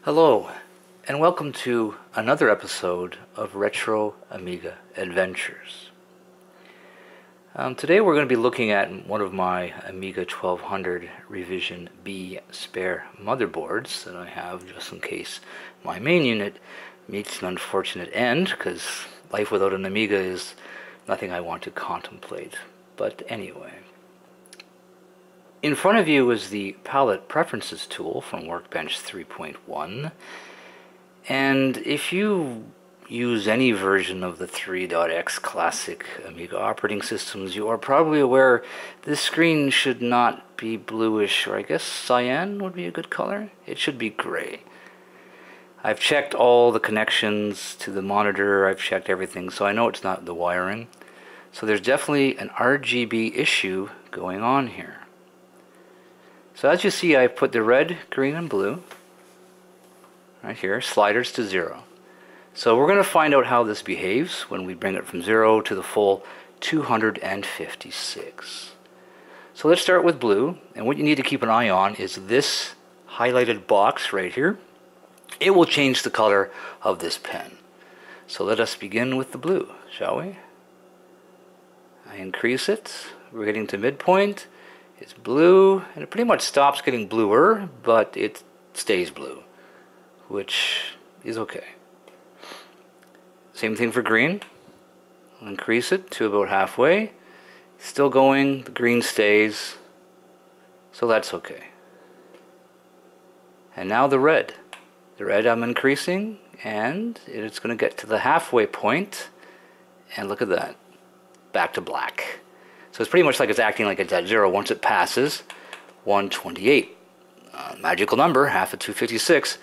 Hello, and welcome to another episode of Retro Amiga Adventures. Today we're going to be looking at one of my Amiga 1200 Revision B spare motherboards that I have just in case my main unit meets an unfortunate end, because life without an Amiga is nothing I want to contemplate. But anyway. In front of you is the Palette Preferences tool from Workbench 3.1, and if you use any version of the 3.x classic Amiga operating systems, you are probably aware this screen should not be bluish, or I guess cyan would be a good color. It should be gray. I've checked all the connections to the monitor, I've checked everything, so I know it's not the wiring. So there's definitely an RGB issue going on here. So as you see, I put the red, green, and blue right here, sliders to 0. So we're going to find out how this behaves when we bring it from 0 to the full 256. So let's start with blue, and what you need to keep an eye on is this highlighted box right here. It will change the color of this pen. So let us begin with the blue, shall we? I increase it, we're getting to midpoint. It's blue, and it pretty much stops getting bluer, but it stays blue, which is okay. Same thing for green. I'll increase it to about halfway. Still going, the green stays, so that's okay. And now the red. The red I'm increasing, and it's going to get to the halfway point, and look at that, back to black. So it's pretty much like it's acting like it's at 0 once it passes 128. Magical number, half of 256,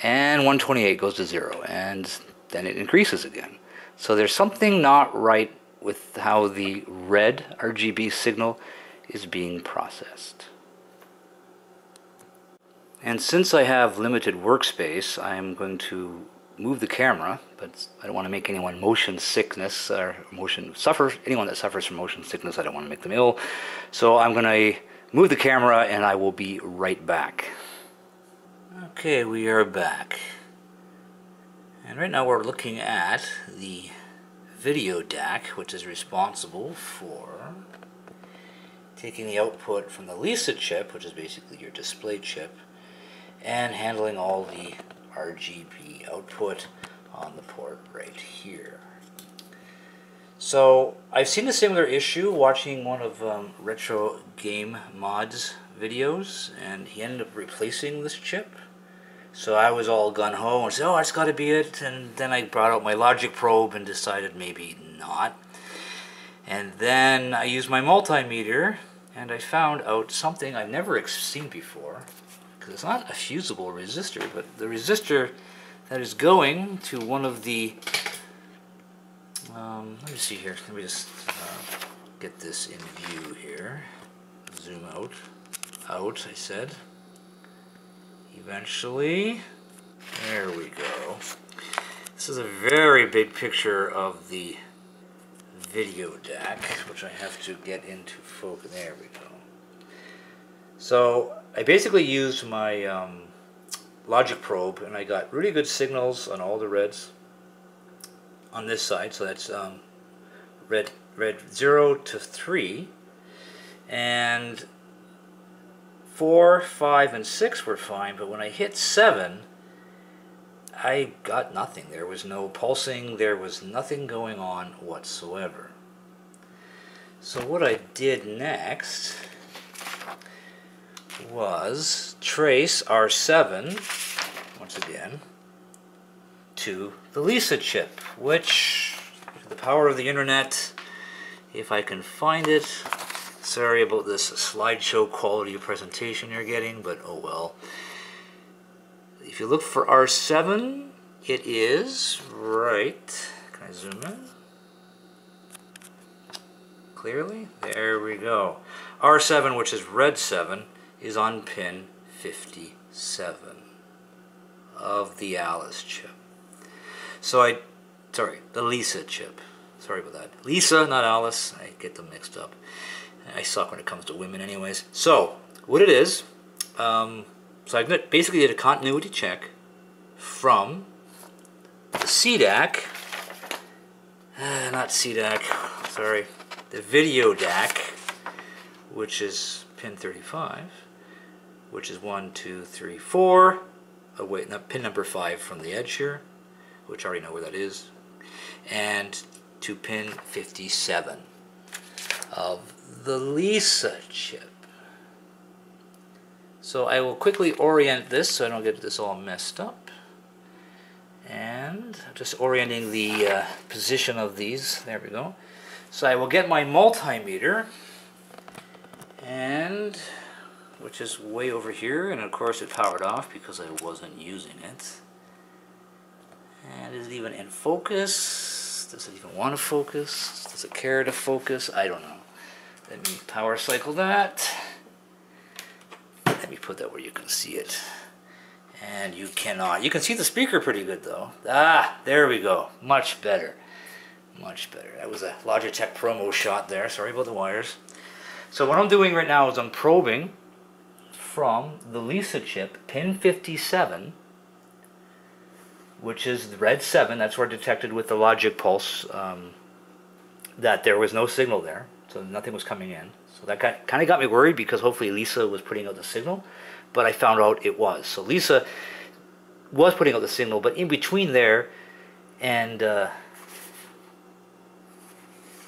and 128 goes to 0, and then it increases again. So there's something not right with how the red RGB signal is being processed. And since I have limited workspace, I'm going to move the camera, but I don't want to make anyone motion sickness or anyone that suffers from motion sickness, I don't want to make them ill. So I'm going to move the camera and I will be right back. Okay, we are back. And right now we're looking at the video DAC, which is responsible for taking the output from the Lisa chip, which is basically your display chip, and handling all the RGB output on the port right here. So I've seen a similar issue watching one of Retro Game Mod's videos, and he ended up replacing this chip. So I was all gung-ho and said, oh, that's got to be it, and then I brought out my logic probe and decided maybe not. And then I used my multimeter and I found out something I've never seen before. It's not a fusible resistor, but the resistor that is going to one of the, let me see here, let me just get this in view here, zoom out, I said, eventually, there we go. This is a very big picture of the video DAC, which I have to get into focus, there we go. So I basically used my logic probe, and I got really good signals on all the reds on this side. So that's red 0 to 3, and 4, 5, and 6 were fine. But when I hit 7, I got nothing. There was no pulsing. There was nothing going on whatsoever. So what I did next was trace R7 once again to the Lisa chip, which, through the power of the internet, if I can find it, sorry about this slideshow quality of presentation you're getting, but oh well. If you look for R7, it is right, can I zoom in clearly? There we go. R7, which is red 7, is on pin 57 of the Alice chip. So the Lisa chip. Sorry about that. Lisa, not Alice. I get them mixed up. I suck when it comes to women anyways. So, what it is, so I basically did a continuity check from the CDAC, not CDAC, sorry, the video DAC, which is pin 35, which is 1, 2, 3, 4. Oh wait, no, pin number 5 from the edge here, which I already know where that is, and to pin 57 of the Lisa chip. So I will quickly orient this so I don't get this all messed up. And just orienting the position of these. There we go. So I will get my multimeter, and which is way over here, and of course it powered off because I wasn't using it. And is it even in focus? Does it even want to focus? Does it care to focus? I don't know. Let me power cycle that. Let me put that where you can see it. And you cannot. You can see the speaker pretty good though. Ah, there we go. Much better. Much better. That was a Logitech promo shot there. Sorry about the wires. So what I'm doing right now is I'm probing from the Lisa chip, pin 57, which is the red 7. That's where I detected with the logic pulse that there was no signal there. So nothing was coming in. So that kind of got me worried because hopefully Lisa was putting out the signal, but I found out it was. So Lisa was putting out the signal, but in between there and the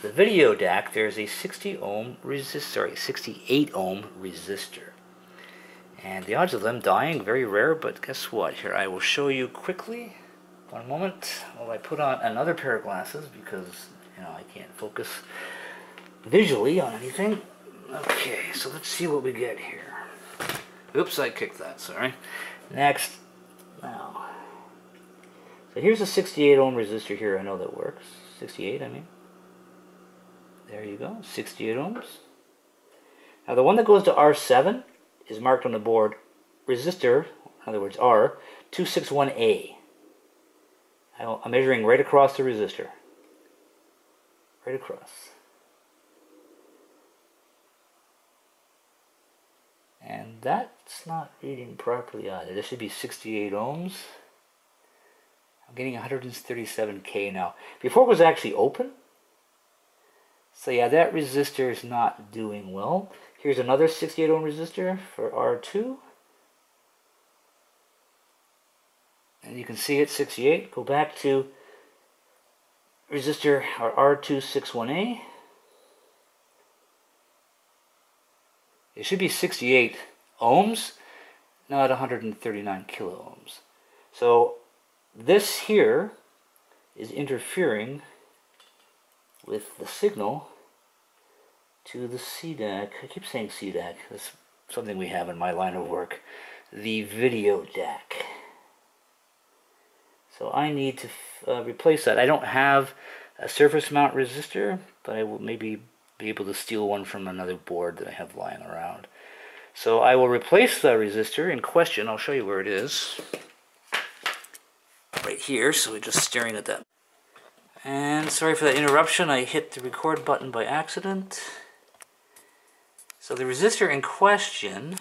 video DAC, there's a 68 ohm resistor. And the odds of them dying, very rare, but guess what? Here, I will show you quickly. One moment while I put on another pair of glasses because, you know, I can't focus visually on anything. Okay, so let's see what we get here. Oops, I kicked that, sorry. Next, now. So here's a 68 ohm resistor here. I know that works. 68, I mean. There you go, 68 ohms. Now the one that goes to R7 is marked on the board resistor, in other words R261A. I'm measuring right across the resistor. Right across. And that's not reading properly either. This should be 68 ohms. I'm getting 137K now. Before it was actually open. So yeah, that resistor is not doing well. Here's another 68 ohm resistor for R2. And you can see it, 68. Go back to resistor R261A. It should be 68 ohms, not 139 kilo ohms. So this here is interfering with the signal to the CDAC. I keep saying CDAC. That's something we have in my line of work. The video DAC. So I need to replace that. I don't have a surface mount resistor, but I will maybe be able to steal one from another board that I have lying around. So I will replace the resistor in question. I'll show you where it is. Right here, so we're just staring at that. And sorry for that interruption, I hit the record button by accident. So the resistor in question,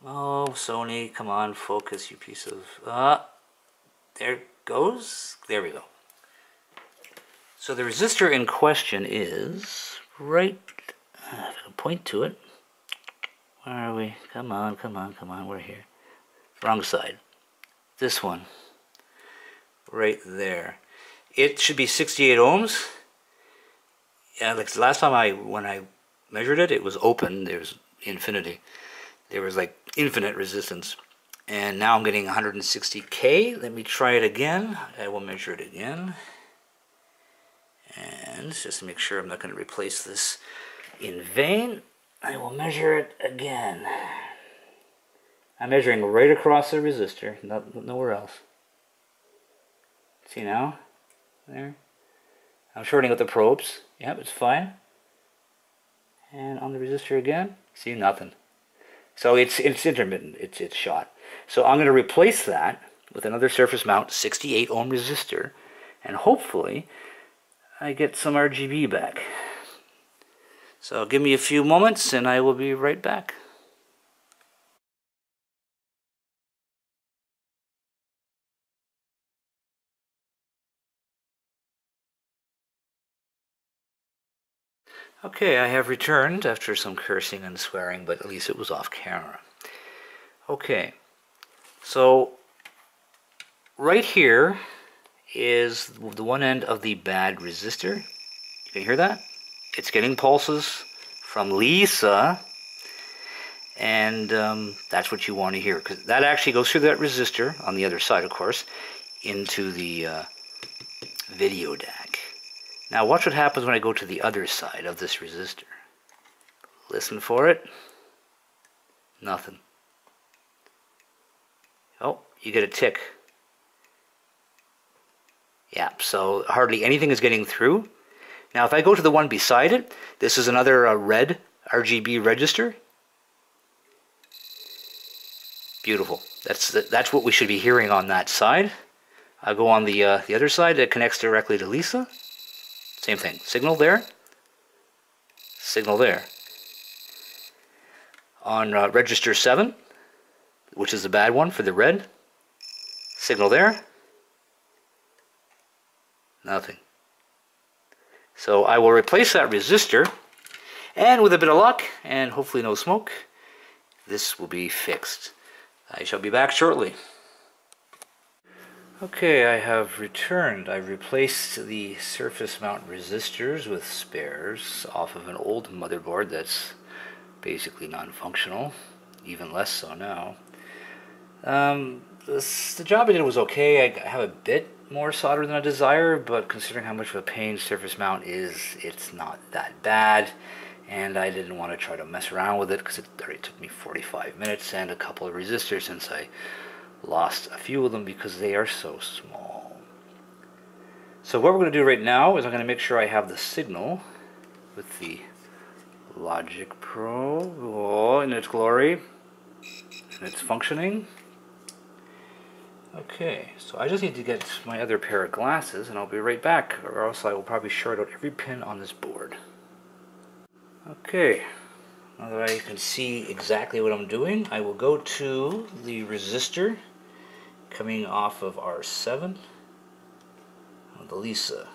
oh Sony, come on, focus, you piece of, there it goes, there we go. So the resistor in question is right, if I can point to it, where are we? Come on, come on, come on, we're here. Wrong side. This one, right there. It should be 68 ohms. Yeah, like the last time when I measured it, it was open. There's infinity. There was like infinite resistance. And now I'm getting 160K. Let me try it again. I will measure it again. And just to make sure I'm not going to replace this in vain, I will measure it again. I'm measuring right across the resistor, nowhere else. See now? There. I'm shorting out the probes. Yep, it's fine. And on the resistor again, see, nothing. So it's intermittent, it's shot. So I'm going to replace that with another surface mount 68 ohm resistor, and hopefully I get some RGB back. So give me a few moments and I will be right back. Okay, I have returned after some cursing and swearing, but at least it was off camera. Okay, so right here is the one end of the bad resistor. You can hear that? It's getting pulses from Lisa, and that's what you want to hear, because that actually goes through that resistor on the other side, of course, into the video DAC. Now watch what happens when I go to the other side of this resistor. Listen for it. Nothing. Oh, you get a tick. Yeah, so hardly anything is getting through. Now if I go to the one beside it, this is another red RGB register. Beautiful. That's what we should be hearing on that side. I'll go on the other side that connects directly to Lisa. Same thing. Signal there. Signal there. On register 7, which is the bad one for the red. Signal there. Nothing. So I will replace that resistor, and with a bit of luck, and hopefully no smoke, this will be fixed. I shall be back shortly. Okay, I have returned. I replaced the surface mount resistors with spares off of an old motherboard that's basically non-functional, even less so now. The job I did was okay. I have a bit more solder than I desire, but considering how much of a pain surface mount is, it's not that bad. And I didn't want to try to mess around with it because it already took me 45 minutes and a couple of resistors since I lost a few of them because they are so small. So what we're going to do right now is I'm going to make sure I have the signal with the Logic Pro in its glory, and it's functioning. Okay, so I just need to get my other pair of glasses and I'll be right back, or else I will probably short out every pin on this board. Okay, now that I can see exactly what I'm doing, I will go to the resistor coming off of R7 on the Lisa.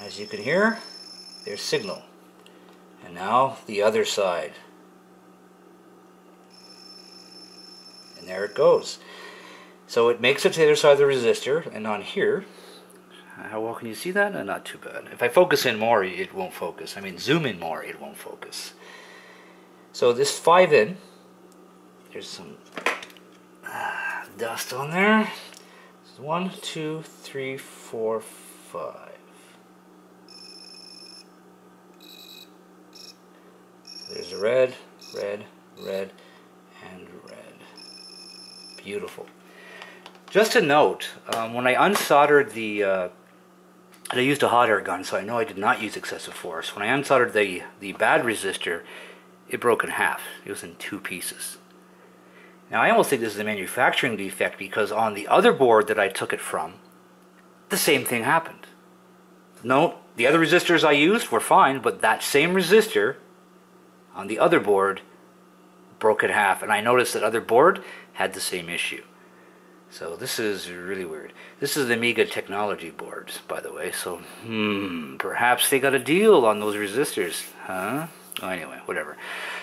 As you can hear, there's signal. And now the other side. And there it goes. So it makes it to the other side of the resistor, and on here, how well can you see that? Not too bad. If I focus in more, it won't focus. I mean, zoom in more, it won't focus. So this 5 in, there's some dust on there. 1, 2, 3, 4, 5. There's a red, red, red, and red. Beautiful. Just a note, when I unsoldered the, I used a hot air gun, so I know I did not use excessive force. When I unsoldered the bad resistor, it broke in half. It was in 2 pieces. Now I almost think this is a manufacturing defect because on the other board that I took it from, the same thing happened. No, the other resistors I used were fine, but that same resistor on the other board broke in half, and I noticed that other board had the same issue. So this is really weird. This is the Amiga technology boards, by the way, so perhaps they got a deal on those resistors, huh? Oh, anyway, whatever.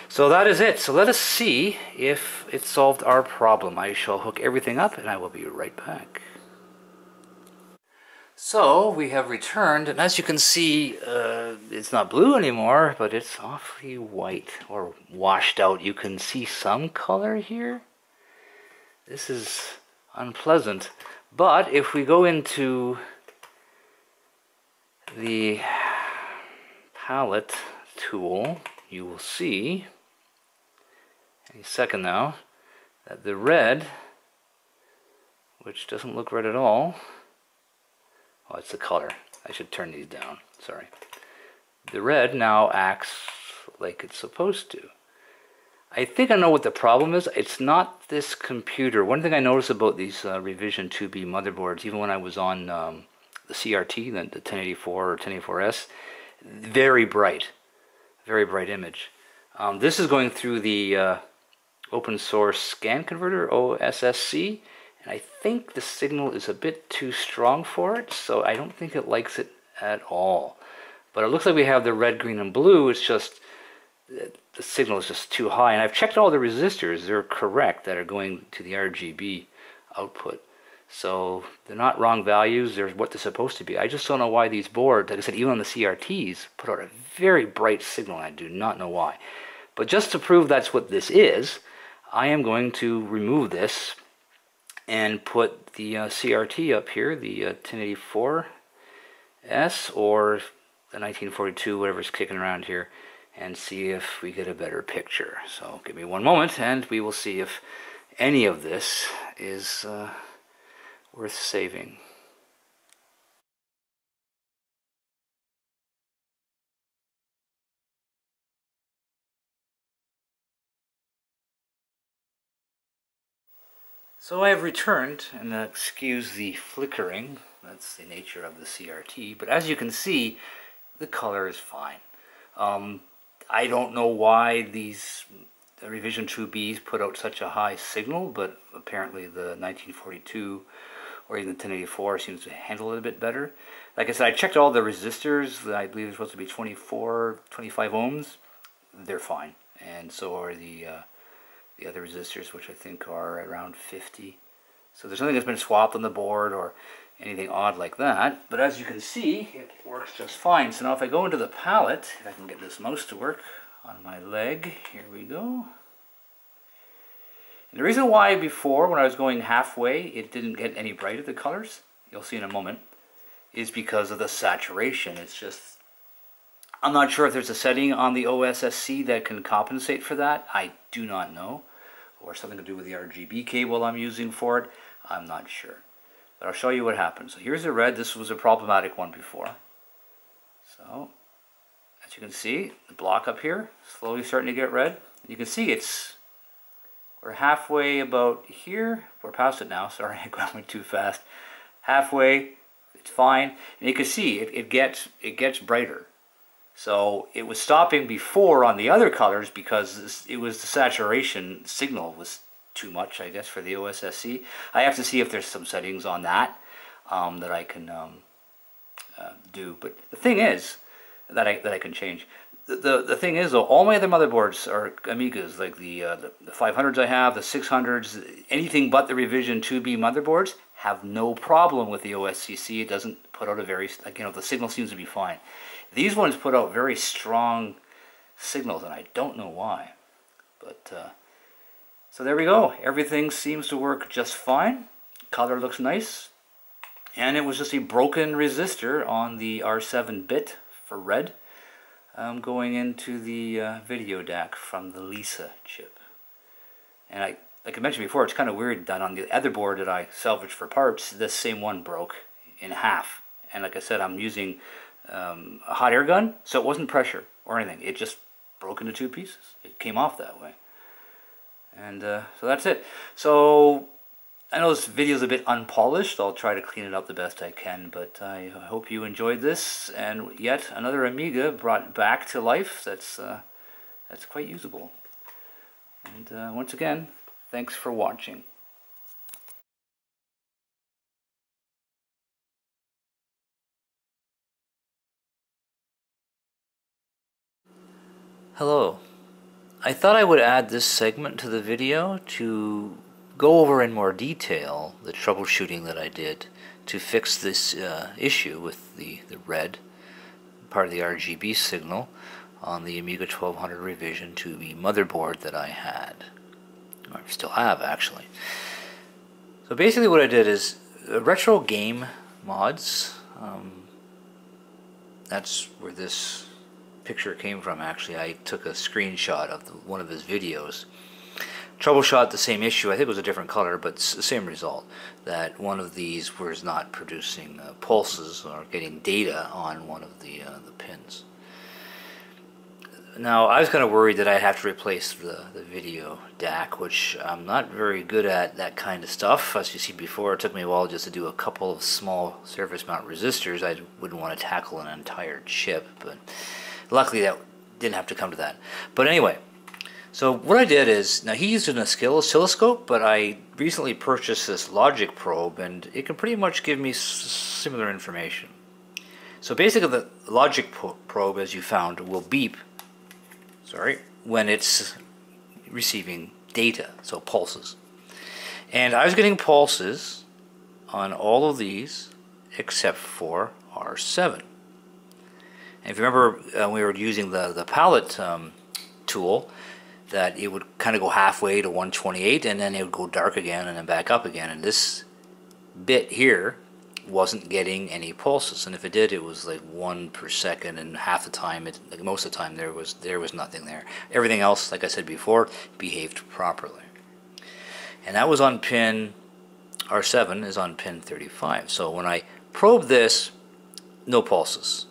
So that is it. So let us see if it solved our problem. I shall hook everything up and I will be right back. So we have returned, and as you can see, it's not blue anymore, but it's awfully white or washed out. You can see some color here. This is unpleasant. But if we go into the palette tool, you will see, any second now, that the red, which doesn't look red at all, oh, it's the color. I should turn these down, sorry. The red now acts like it's supposed to. I think I know what the problem is. It's not this computer. One thing I noticed about these Revision 2B motherboards, even when I was on the CRT, the 1084 or 1084S, very bright image. This is going through the open source scan converter, OSSC, and I think the signal is a bit too strong for it, so I don't think it likes it at all. But it looks like we have the red, green, and blue. It's just the signal is just too high. And I've checked all the resistors. They're correct that are going to the RGB output. So they're not wrong values. They're what they're supposed to be. I just don't know why these boards, like I said, even on the CRTs, put out a very bright signal. I do not know why. But just to prove that's what this is, I am going to remove this and put the CRT up here, the 1084S or the 1942, whatever's kicking around here, and see if we get a better picture. So give me one moment and we will see if any of this is worth saving. So I have returned, and excuse the flickering, that's the nature of the CRT, but as you can see, the color is fine. I don't know why these Revision 2Bs put out such a high signal, but apparently the 1942 or even the 1084 seems to handle it a bit better. Like I said, I checked all the resistors. I believe they're supposed to be 24, 25 ohms. They're fine, and so are the other resistors, which I think are around 50. So there's nothing that's been swapped on the board or anything odd like that. But as you can see, it works just fine. So now if I go into the palette, if I can get this mouse to work on my leg, here we go. And the reason why before, when I was going halfway, it didn't get any brighter, the colors, you'll see in a moment, is because of the saturation. It's just, I'm not sure if there's a setting on the OSSC that can compensate for that. I do not know. Or something to do with the RGB cable I'm using for it. I'm not sure. But I'll show you what happens. So here's the red. This was a problematic one before. So, as you can see, the block up here, slowly starting to get red. You can see we're halfway about here. We're past it now. Sorry, I went too fast. Halfway, it's fine. And you can see it gets brighter. So it was stopping before on the other colors because it was the saturation signal was too much, I guess, for the OSSC. I have to see if there's some settings on that that I can do. But the thing is that I can change. The thing is, though, all my other motherboards are Amigas, like the 500s I have, the 600s, anything but the Revision 2B motherboards have no problem with the OSCC. It doesn't put out a very, like, you know, the signal seems to be fine. These ones put out very strong signals, and I don't know why. But, so there we go. Everything seems to work just fine. Color looks nice. And it was just a broken resistor on the R7 bit for red going into the video DAC from the Lisa chip. And like I mentioned before, it's kind of weird that on the other board that I salvaged for parts, this same one broke in half. And like I said, I'm using a hot air gun, so it wasn't pressure or anything. It just broke into two pieces. It came off that way. And so that's it. So I know this video is a bit unpolished. I'll try to clean it up the best I can, but I hope you enjoyed this. And yet another Amiga brought back to life that's quite usable. And once again, thanks for watching. Hello. I thought I would add this segment to the video to go over in more detail the troubleshooting that I did to fix this issue with the red part of the RGB signal on the Amiga 1200 Revision 2B motherboard that I had, or still have actually. So basically what I did is retro game mods. That's where this picture came from. Actually, I took a screenshot of one of his videos. Troubleshot the same issue. I think it was a different color, but the same result. That one of these was not producing pulses or getting data on one of the pins. Now, I was kind of worried that I'd have to replace the video DAC, which I'm not very good at that kind of stuff. As you see before, it took me a while just to do a couple of small surface mount resistors. I wouldn't want to tackle an entire chip, but luckily that didn't have to come to that. But anyway, so what I did is, now he used an oscilloscope, but I recently purchased this logic probe, and it can pretty much give me similar information. So basically the logic probe, as you found, will beep, when it's receiving data, so pulses. And I was getting pulses on all of these except for R7. And if you remember, we were using the palette tool, that it would kind of go halfway to 128 and then it would go dark again and then back up again. And this bit here wasn't getting any pulses, and if it did, it was like 1 per second, and half the time, most of the time, there was nothing there. Everything else, like I said before, behaved properly. And that was on pin R7 is on pin 35. So when I probed this, no pulses.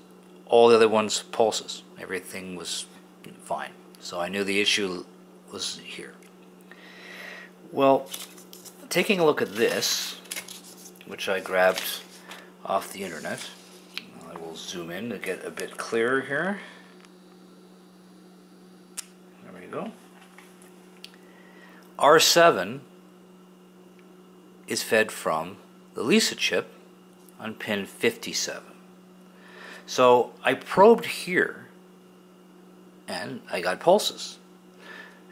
All the other ones, pulses. Everything was fine. So I knew the issue was here. Well, taking a look at this, which I grabbed off the internet. I will zoom in to get a bit clearer here. There we go. R7 is fed from the Lisa chip on pin 57. So I probed here and I got pulses.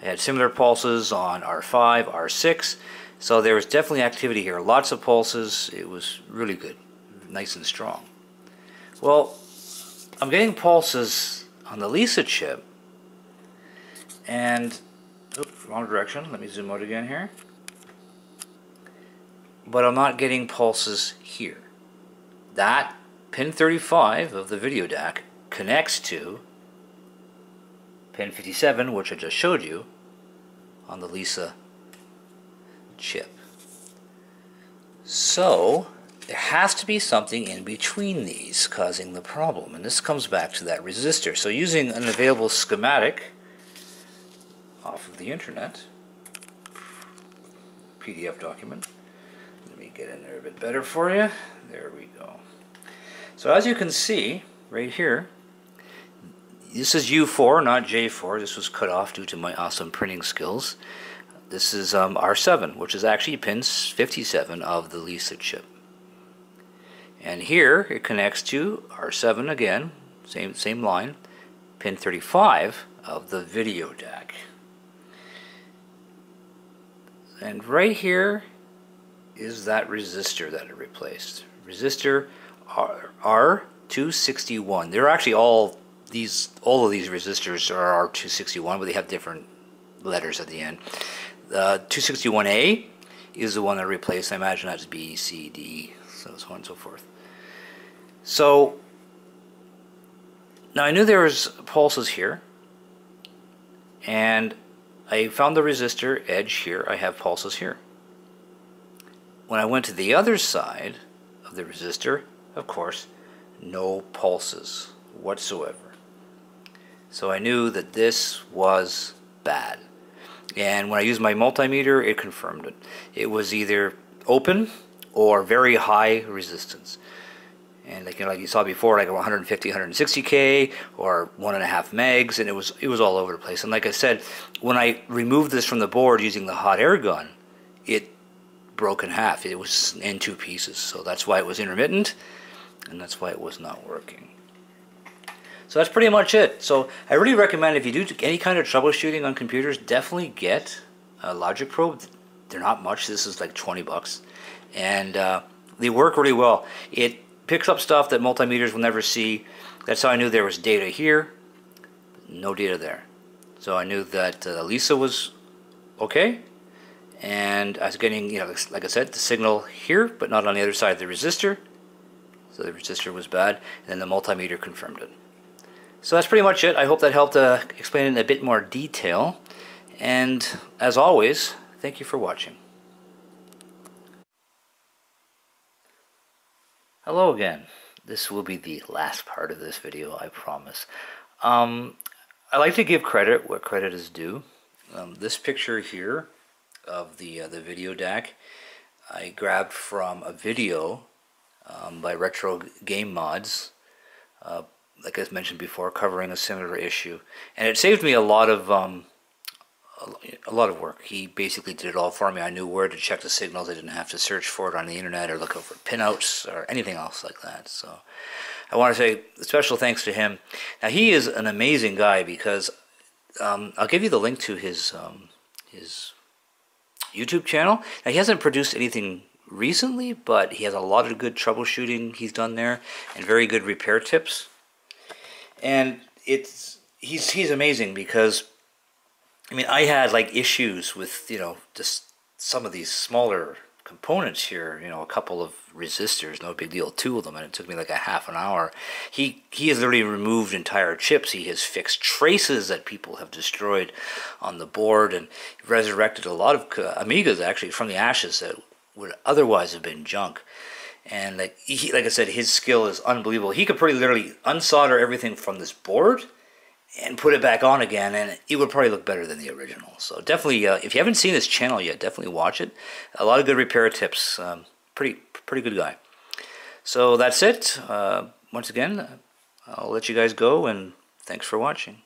I had similar pulses on R5, R6, so there was definitely activity here. Lots of pulses. It was really good, nice and strong. Well, I'm getting pulses on the Lisa chip, and oops, wrong direction. Let me zoom out again here. But I'm not getting pulses here. That pin 35 of the video DAC connects to pin 57, which I just showed you, on the Lisa chip. So there has to be something in between these causing the problem, and this comes back to that resistor. So using an available schematic off of the internet, PDF document, let me get in there a bit better for you. There we go. So as you can see right here, this is U4, not J4. This was cut off due to my awesome printing skills. This is R7, which is actually pin 57 of the Lisa chip. And here it connects to R7 again, same line, pin 35 of the video DAC. And right here is that resistor that it replaced. Resistor R261. They're actually all of these resistors are R261, but they have different letters at the end. 261A is the one that replaced. I imagine that's B, C, D, so on and so forth. So now I knew there was pulses here, and I found the resistor edge here. I have pulses here. When I went to the other side of the resistor, of course, no pulses whatsoever. So I knew that this was bad. And when I used my multimeter, it confirmed it. It was either open or very high resistance. And like you saw before, like 150, 160K or 1.5 megs, and it was all over the place. And like I said, when I removed this from the board using the hot air gun, it broke in half. It was in 2 pieces. So that's why it was intermittent, and that's why it was not working. So that's pretty much it. So I really recommend, if you do any kind of troubleshooting on computers, definitely get a logic probe. They're not much. This is like 20 bucks. And they work really well. It picks up stuff that multimeters will never see. That's how I knew there was data here. No data there. So I knew that Lisa was okay. And I was getting, like I said, the signal here, but not on the other side of the resistor. So the resistor was bad. And then the multimeter confirmed it. So that's pretty much it. I hope that helped explain it in a bit more detail. And as always, thank you for watching. Hello again. This will be the last part of this video, I promise. I like to give credit where credit is due. This picture here of the video DAC I grabbed from a video by Retro Game Mods. Like I mentioned before, covering a similar issue, and it saved me a lot of a lot of work. He basically did it all for me. I knew where to check the signals. I didn't have to search for it on the internet or look out for pinouts or anything else like that. So I want to say a special thanks to him. Now he is an amazing guy because I'll give you the link to his YouTube channel. Now he hasn't produced anything recently, but he has a lot of good troubleshooting he's done there and very good repair tips. And he's amazing because, I mean, I had like issues with, you know, just some of these smaller components here, you know, a couple of resistors, no big deal, 2 of them, and it took me like a half an hour. He has literally removed entire chips. He has fixed traces that people have destroyed on the board and resurrected a lot of Amigas actually from the ashes that would otherwise have been junk. And like I said, his skill is unbelievable. He could pretty literally unsolder everything from this board and put it back on again, and it would probably look better than the original. So definitely, if you haven't seen his channel yet, definitely watch it. A lot of good repair tips. Pretty good guy. So that's it. Once again, I'll let you guys go, and thanks for watching.